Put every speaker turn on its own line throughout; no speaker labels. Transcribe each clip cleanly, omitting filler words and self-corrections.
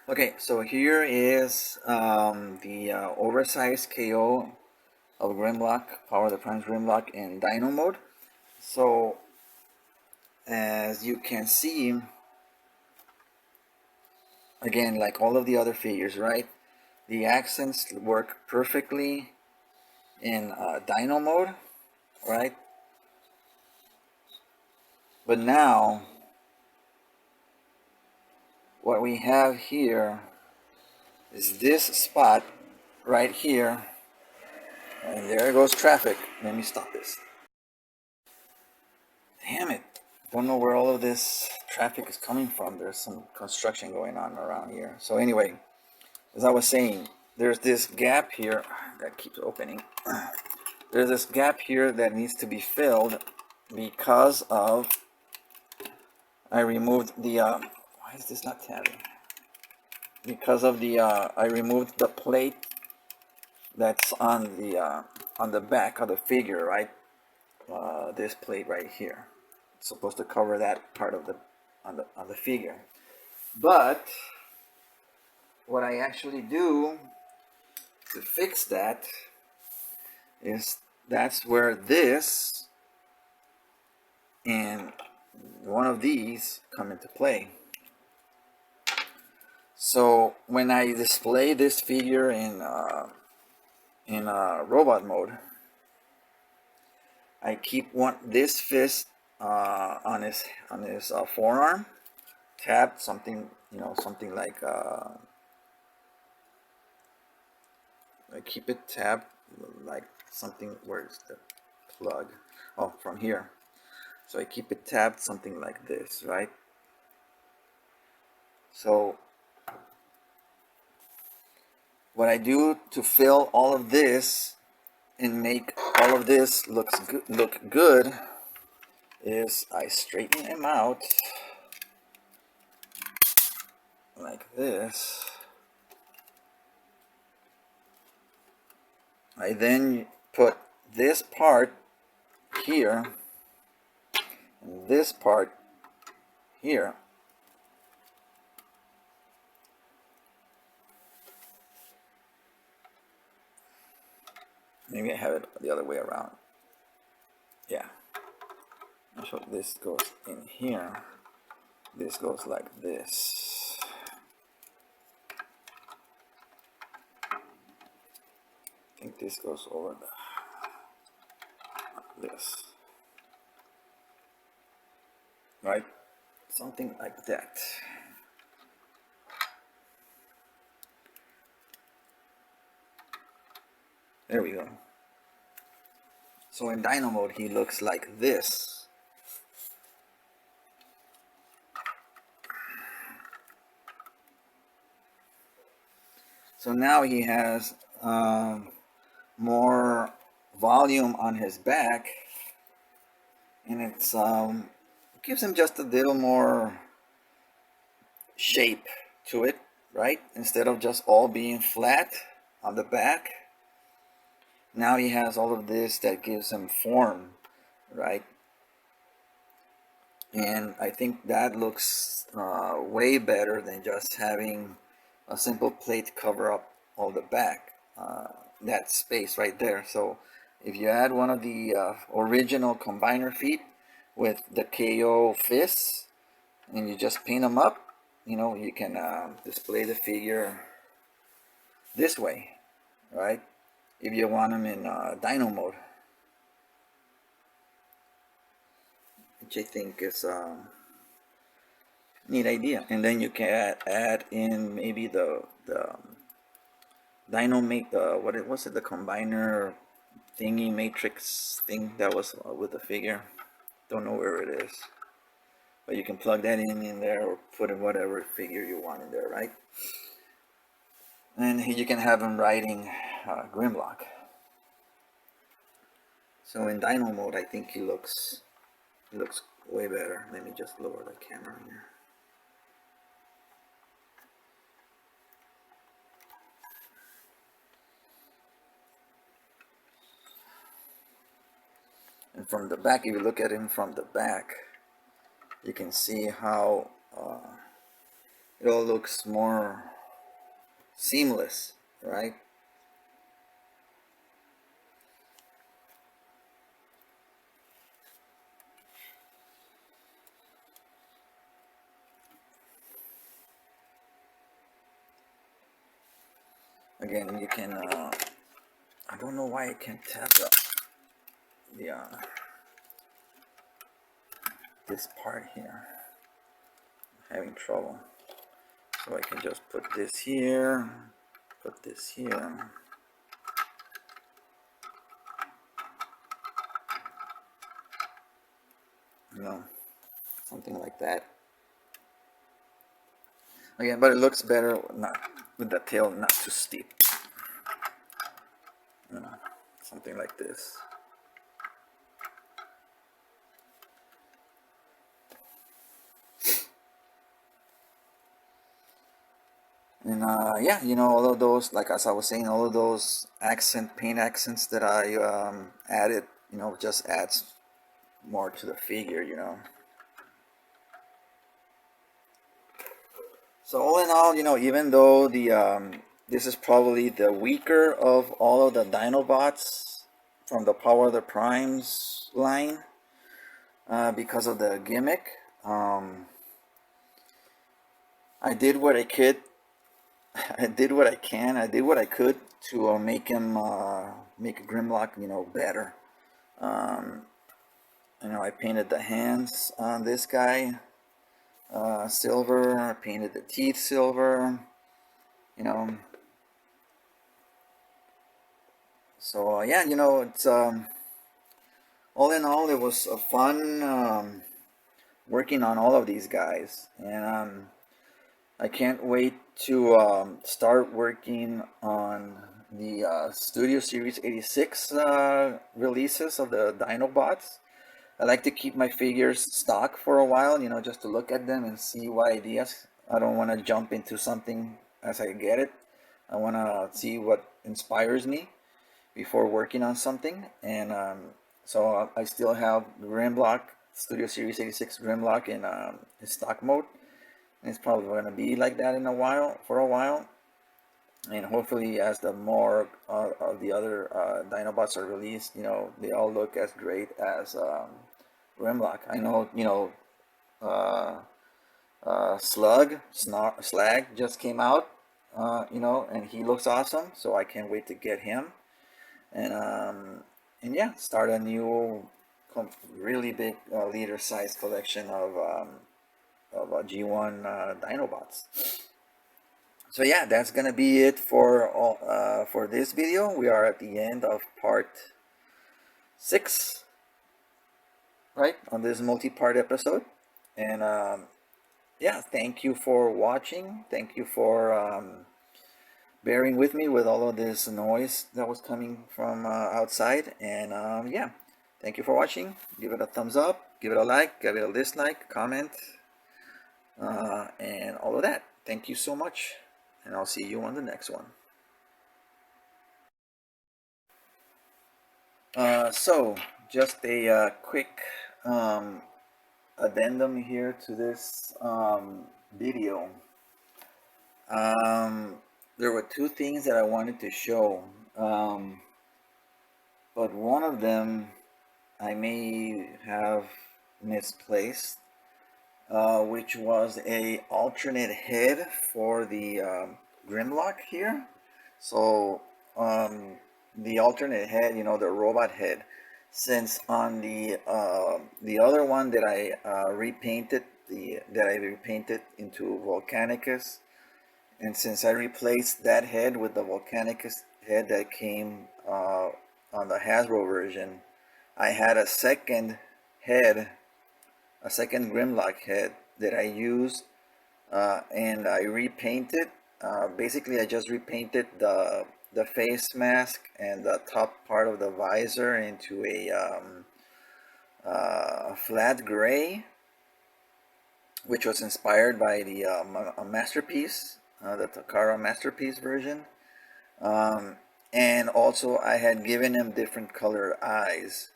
Okay, so here is the oversized KO of Grimlock, Power the Primes Grimlock in Dino mode. So as you can see, again, like all of the other figures, right? The accents work perfectly in Dino mode, right? But now, what we have here is this spot right here, and there goes traffic. Let me stop this. Damn it. Don't know where all of this traffic is coming from. There's some construction going on around here. So anyway, as I was saying, there's this gap here that keeps opening. There's this gap here that needs to be filled because of I removed the why is this not tabbing? Because of the I removed the plate that's on the back of the figure, right? This plate right here. It's supposed to cover that part of the on the figure. But what I actually do to fix that is that's where this and one of these come into play. So when I display this figure in robot mode, I keep this fist on his forearm, tapped, something something like I keep it tapped like something. Where's the plug? Oh, from here. So I keep it tapped something like this, right? So what I do to fill all of this and make all of this look good is I straighten him out like this. I then put this part here and this part here. Maybe I have it the other way around. Yeah. So this goes in here. This goes like this. I think this goes over this. Right? Something like that. There we go. So in Dino mode, he looks like this. So now he has more volume on his back, and it's gives him just a little more shape to it, right? Instead of just all being flat on the back, now he has all of this that gives him form, right? And I think that looks way better than just having a simple plate cover up all the back, that space right there. So if you add one of the original combiner feet with the KO fists and you just paint them up, you can display the figure this way, right? If you want them in Dino mode, which I think is a neat idea. And then you can add in maybe the Dino make what was it, the combiner thingy matrix thing that was with the figure. Don't know where it is, but you can plug that in there or put in whatever figure you want in there, right? And here you can have him riding Grimlock. So in Dino mode, I think he looks way better. Let me just lower the camera here. And from the back, if you look at him from the back, you can see how it all looks more seamless, right? Again, you can, I don't know why I can't tap the this part here. I'm having trouble. So I can just put this here, put this here. You know, something like that. Again, but it looks better not with the tail not too steep. You know, something like this. And yeah, you know, all of those, like as I was saying, all of those paint accents that I added, you know, just adds more to the figure, you know. So all in all, you know, even though the this is probably the weaker of all of the Dinobots from the Power of the Primes line, because of the gimmick, I did what I could. I did what I can. I did what I could to make him make Grimlock, you know, better. You know, I painted the hands on this guy silver. I painted the teeth silver. You know, so yeah, you know, it's all in all, it was a fun working on all of these guys, and I can't wait to start working on the Studio Series 86 releases of the Dinobots. I like to keep my figures stock for a while, you know, just to look at them and see what ideas. I don't want to jump into something as I get it. I want to see what inspires me before working on something. And so I still have Grimlock, Studio Series 86 Grimlock in stock mode. And it's probably going to be like that for a while. And hopefully as the more of the other Dinobots are released, you know, they all look as great as Grimlock. I know, you know, Slag just came out, you know, and he looks awesome, so I can't wait to get him. And yeah, start a new really big leader size collection of G1 Dinobots. So yeah, that's gonna be it for all for this video. We are at the end of part 6, right, on this multi-part episode. And yeah, thank you for watching. Thank you for bearing with me with all of this noise that was coming from outside. And yeah, thank you for watching. Give it a thumbs up, give it a like, give it a dislike, comment, and all of that. Thank you so much, and I'll see you on the next one. So just a quick addendum here to this video. There were 2 things that I wanted to show, but one of them I may have misplaced, which was a alternate head for the Grimlock here. So the alternate head, you know, the robot head, since on the other one that I repainted into Volcanicus, and since I replaced that head with the Volcanicus head that came on the Hasbro version, I had a second head, a second Grimlock head that I used, and I repainted. Basically, I just repainted the face mask and the top part of the visor into a flat gray, which was inspired by the Masterpiece, the Takara Masterpiece version. And also I had given him different color eyes.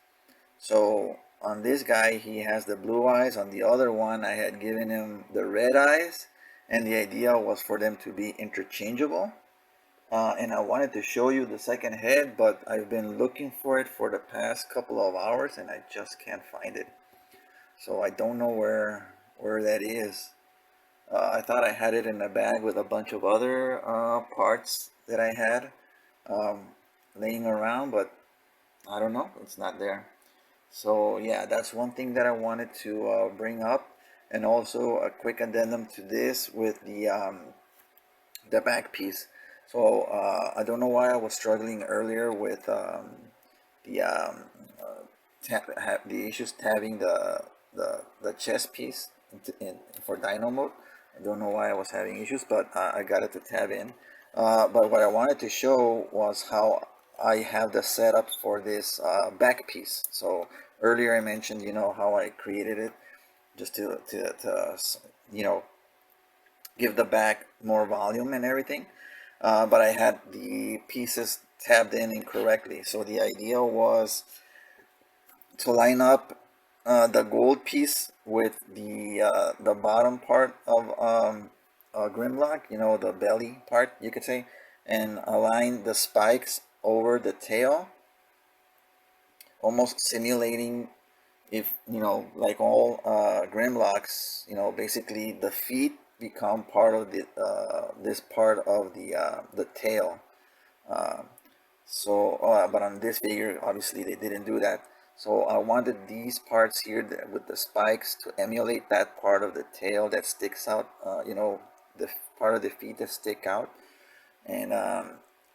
So on this guy, he has the blue eyes. On the other one, I had given him the red eyes. And the idea was for them to be interchangeable. and I wanted to show you the second head, but I've been looking for it for the past couple of hours and I just can't find it. So I don't know where that is. I thought I had it in a bag with a bunch of other parts that I had um, laying around, but I don't know, it's not there. So yeah, that's one thing that I wanted to bring up, and also a quick addendum to this with the back piece. So I don't know why I was struggling earlier with the the issues tabbing the chest piece for Dino mode. I don't know why I was having issues, but I got it to tab in. But what I wanted to show was how I have the setup for this back piece. So earlier I mentioned, you know, how I created it just to you know, give the back more volume and everything. But I had the pieces tabbed in incorrectly. So the idea was to line up the gold piece with the bottom part of Grimlock, you know, the belly part, you could say, and align the spikes over the tail, almost simulating, if you know, like all Grimlocks, you know, basically the feet become part of the this part of the tail. Uh, but on this figure, obviously they didn't do that. So I wanted these parts here with the spikes to emulate that part of the tail that sticks out. You know, the part of the feet that stick out, and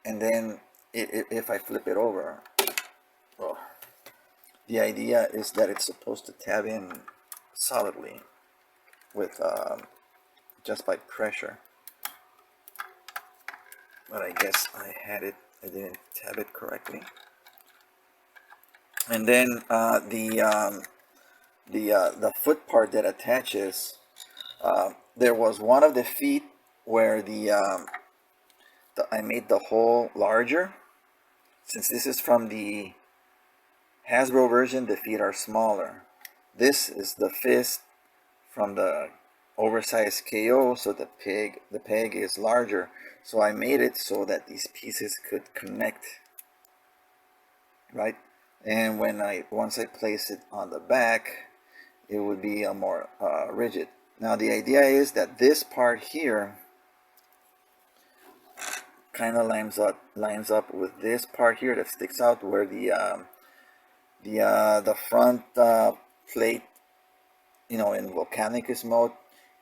then if I flip it over, well, the idea is that it's supposed to tab in solidly with just by pressure. But I guess I didn't tab it correctly. And then the foot part that attaches, there was one of the feet where I made the hole larger. Since this is from the Hasbro version, the feet are smaller. This is the fist from the oversized KO, so the peg is larger. So I made it so that these pieces could connect, right? And once I place it on the back, it would be a more rigid. Now the idea is that this part here kind of lines up with this part here that sticks out, where the front plate, you know, in Volcanicus mode,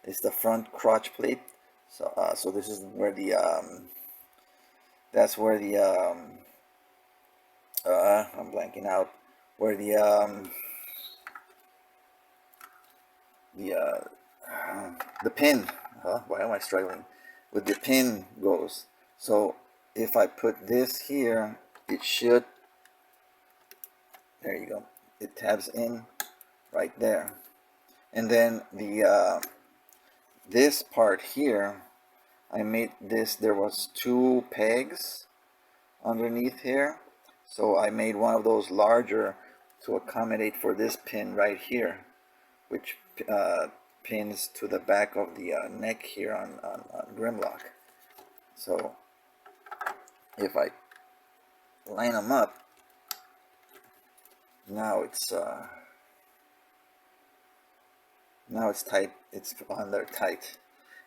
is the front crotch plate. So this is where that's where I'm blanking out, where the pin, why am I struggling with the pin goes. So if I put this here, it should, there you go, it tabs in right there. And then this part here, I made this, there was two pegs underneath here, so I made one of those larger to accommodate for this pin right here, which pins to the back of the neck here on Grimlock. So if I line them up, now it's tight, it's on there tight,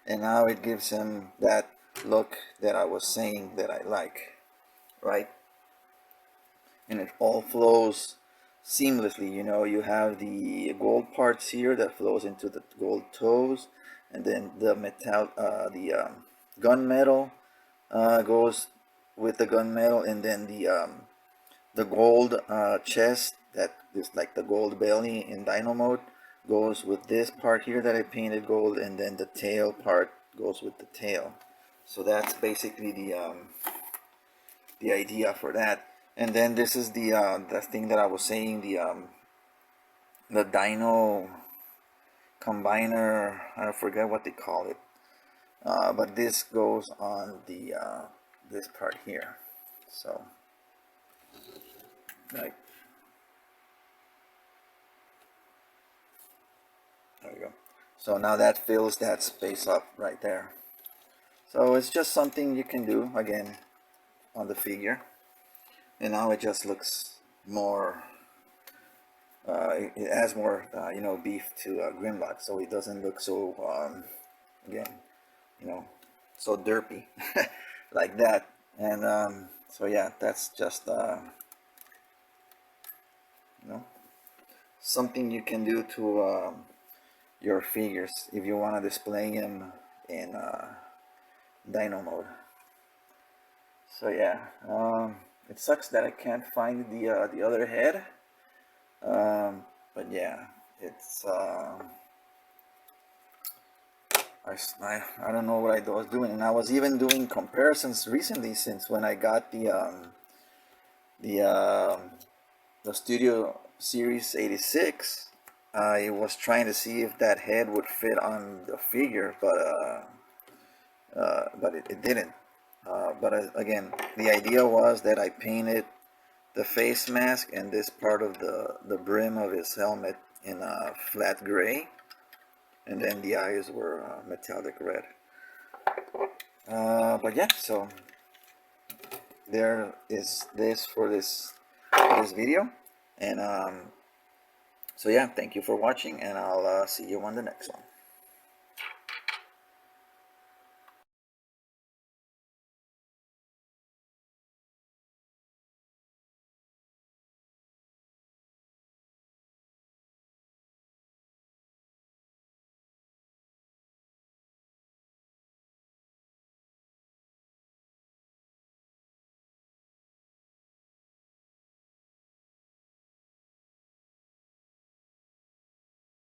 and now it gives him that look that I was saying that I like, right? And it all flows seamlessly. You know, you have the gold parts here that flows into the gold toes, and then the metal, gunmetal goes with the gunmetal, and then the gold chest that is like the gold belly in Dino mode goes with this part here that I painted gold, and then the tail part goes with the tail. So that's basically the idea for that. And then this is the thing that I was saying, the Dino combiner, I forget what they call it, but this goes on the this part here. So right, there we go. So now that fills that space up right there. So it's just something you can do again. on the figure, and now it just looks more. It adds more, you know, beef to Grimlock, so it doesn't look so, again, you know, so derpy like that. And so yeah, that's just, you know, something you can do to your figures if you want to display them in Dino mode. So yeah, it sucks that I can't find the other head. But yeah, it's I don't know what I was doing, and I was even doing comparisons recently since when I got the um, the Studio Series 86. I was trying to see if that head would fit on the figure, but it didn't. Again, the idea was that I painted the face mask and this part of the brim of his helmet in flat gray, and then the eyes were metallic red. But yeah, so there is this for this video, and so yeah, thank you for watching, and I'll see you on the next one.